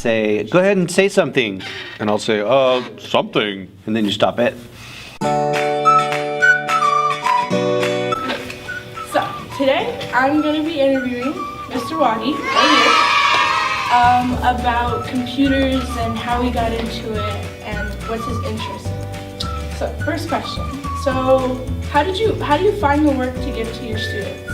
Say, go ahead and say something. And I'll say, something. And then you stop it. So, today I'm going to be interviewing Mr. Waage right here about computers and how he got into it and what's his interest. So, first question. So, how do you find the work to give to your students?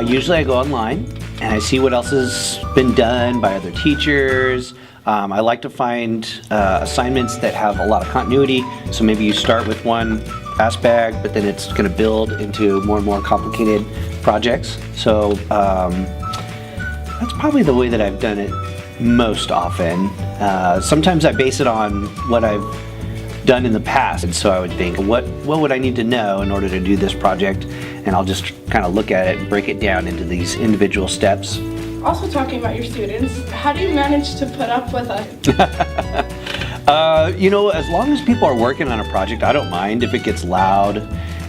Usually I go online and I see what else has been done by other teachers. I like to find assignments that have a lot of continuity. So maybe you start with one aspect, but then it's going to build into more and more complicated projects. So that's probably the way that I've done it most often. Sometimes I base it on what I've done in the past, and so I would think, what would I need to know in order to do this project? And I'll just kind of look at it and break it down into these individual steps. Also talking about your students, how do you manage to put up with us? As long as people are working on a project, I don't mind if it gets loud.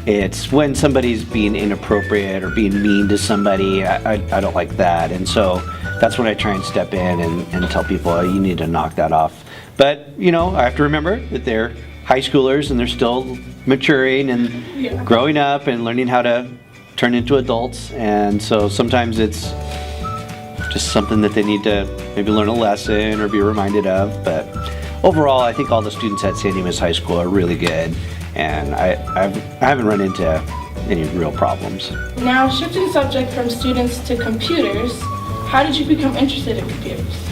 It's when somebody's being inappropriate or being mean to somebody, I don't like that. And so that's when I try and step in and tell people, oh, you need to knock that off. But, I have to remember that they're high schoolers and they're still maturing and growing up and learning how to turn into adults. And so sometimes it's just something that they need to maybe learn a lesson or be reminded of. But overall, I think all the students at San Dimas High School are really good. And I haven't run into any real problems. Now, shifting subject from students to computers, how did you become interested in computers?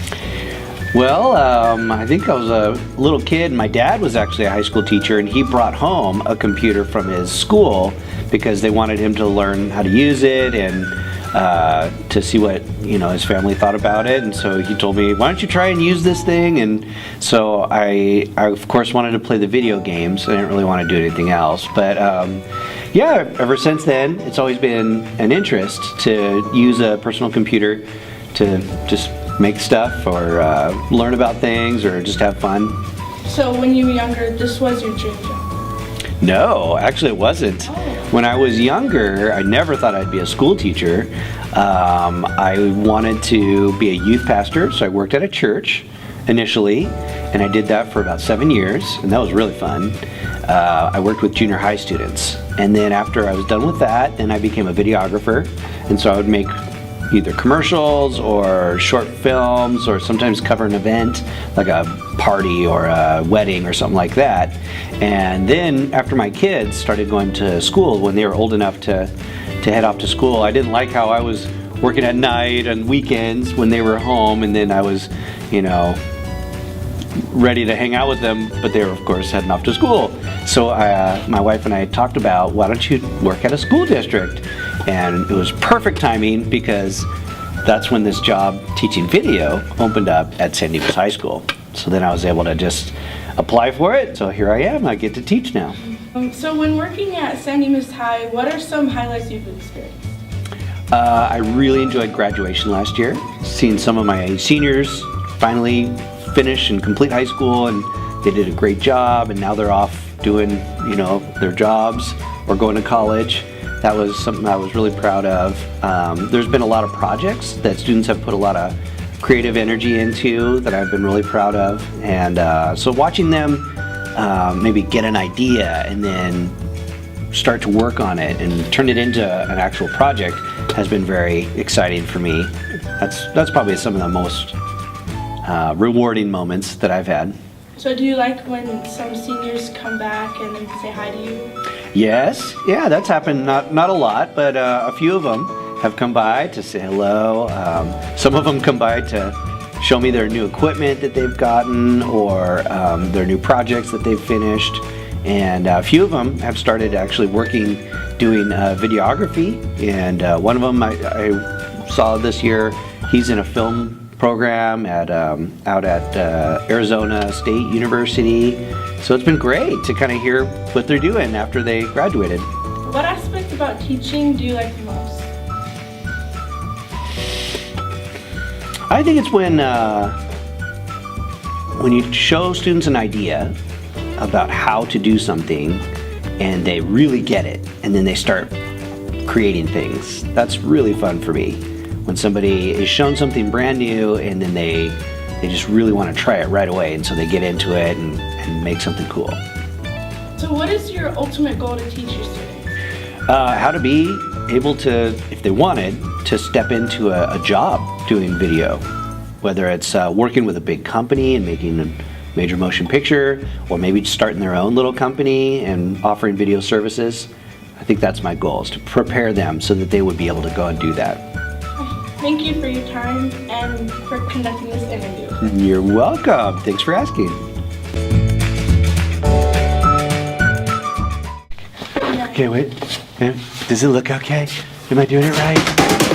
Well, I think I was a little kid. My dad was actually a high school teacher, and he brought home a computer from his school because they wanted him to learn how to use it and to see what his family thought about it. And so he told me, why don't you try and use this thing? And so I of course wanted to play the video games. I didn't really want to do anything else. But ever since then, it's always been an interest to use a personal computer to just make stuff or learn about things or just have fun. So when you were younger, this was your dream job? No, actually it wasn't. Oh. When I was younger, I never thought I'd be a school teacher. I wanted to be a youth pastor, so I worked at a church initially, and I did that for about 7 years, and that was really fun. I worked with junior high students, and then after I was done with that, then I became a videographer, and so I would make either commercials or short films or sometimes cover an event like a party or a wedding or something like that. And then after my kids started going to school, when they were old enough to head off to school, I didn't like how I was working at night and weekends when they were home, and then I was ready to hang out with them, but they were of course heading off to school. So my wife and I talked about, why don't you work at a school district? And it was perfect timing because that's when this job teaching video opened up at San Dimas High School. So then I was able to just apply for it. So here I am, I get to teach now. So when working at San Dimas High, what are some highlights you've experienced? I really enjoyed graduation last year. Seeing some of my seniors finally finish and complete high school, and they did a great job, and now they're off doing their jobs or going to college. That was something I was really proud of. There's been a lot of projects that students have put a lot of creative energy into that I've been really proud of. And so watching them maybe get an idea and then start to work on it and turn it into an actual project has been very exciting for me. That's probably some of the most rewarding moments that I've had. So do you like when some seniors come back and then say hi to you? Yes, yeah, that's happened not a lot, but a few of them have come by to say hello. Some of them come by to show me their new equipment that they've gotten or their new projects that they've finished. And a few of them have started actually working doing videography. And one of them I saw this year, he's in a film program out at Arizona State University. So it's been great to kind of hear what they're doing after they graduated. What aspect about teaching do you like the most? I think it's when you show students an idea about how to do something and they really get it, and then they start creating things. That's really fun for me. When somebody is shown something brand new and then they they just really want to try it right away, and so they get into it and make something cool. So what is your ultimate goal to teach your students? How to be able to, if they wanted, to step into a job doing video, whether it's working with a big company and making a major motion picture, or maybe just starting their own little company and offering video services. I think that's my goal, is to prepare them so that they would be able to go and do that. Thank you for your time and for conducting this interview. You're welcome. Thanks for asking. Okay, wait. Does it look okay? Am I doing it right?